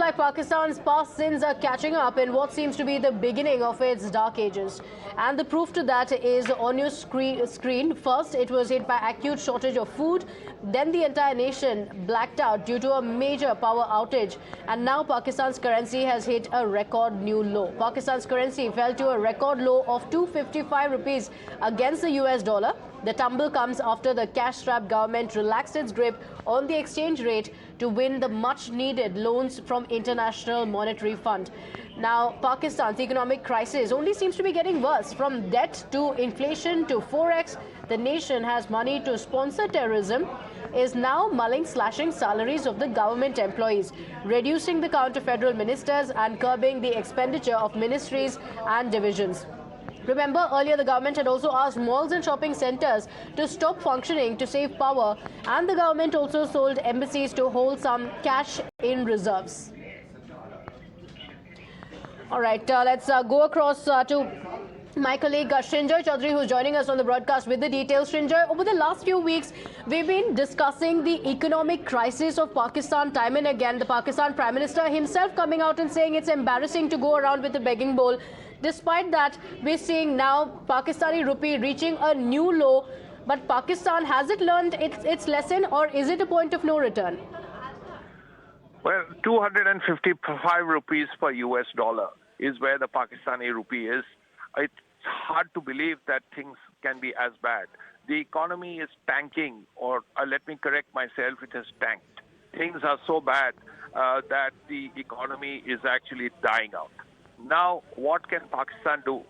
like Pakistan's past sins are catching up in what seems to be the beginning of its dark ages. And the proof to that is on your screen. First, it was hit by acute shortage of food. Then the entire nation blacked out due to a major power outage. And now Pakistan's currency has hit a record new low. Pakistan's currency fell to a record low of 255 rupees against the US dollar. The tumble comes after the cash-strapped government relaxed its grip on the exchange rate to win the much-needed loans from International Monetary Fund. Now, Pakistan's economic crisis only seems to be getting worse. From debt to inflation to forex, the nation has money to sponsor terrorism, is now mulling slashing salaries of the government employees, reducing the count of federal ministers and curbing the expenditure of ministries and divisions. Remember, earlier the government had also asked malls and shopping centres to stop functioning to save power, and the government also sold embassies to hold some cash in reserves. All right, let's go across to my colleague Srinjoy Roj, who's joining us on the broadcast with the details. Srinjoy, over the last few weeks, we've been discussing the economic crisis of Pakistan time and again. The Pakistan Prime Minister himself coming out and saying it's embarrassing to go around with a begging bowl. Despite that, we're seeing now Pakistani rupee reaching a new low. But Pakistan, has it learned its lesson, or is it a point of no return? Well, 255 rupees per US dollar is where the Pakistani rupee is. It's hard to believe that things can be as bad. The economy is tanking, or let me correct myself, it has tanked. Things are so bad that the economy is actually dying out. Now, what can Pakistan do?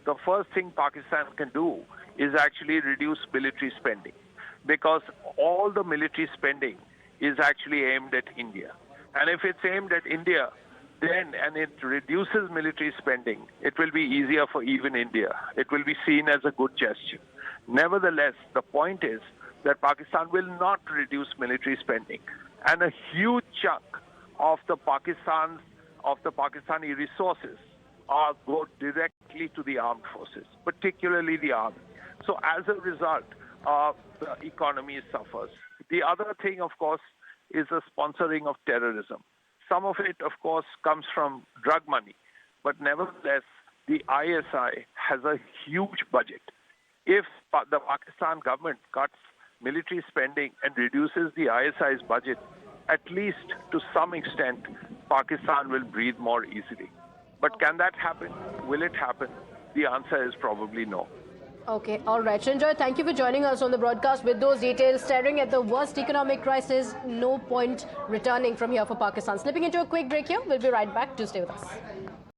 The first thing Pakistan can do is actually reduce military spending, because all the military spending is actually aimed at India. And if it's aimed at India, and it reduces military spending, it will be easier for even India. It will be seen as a good gesture. Nevertheless, the point is that Pakistan will not reduce military spending. And a huge chunk of the Pakistani resources go directly to the armed forces, particularly the army. So as a result, the economy suffers. The other thing, of course, is the sponsoring of terrorism. Some of it, of course, comes from drug money. But nevertheless, the ISI has a huge budget. If the Pakistan government cuts military spending and reduces the ISI's budget, at least to some extent, Pakistan will breathe more easily. But can that happen? Will it happen? The answer is probably no. Okay, all right. Srinjoy, thank you for joining us on the broadcast with those details. Staring at the worst economic crisis, no point returning from here for Pakistan. Slipping into a quick break here. We'll be right back. Do stay with us.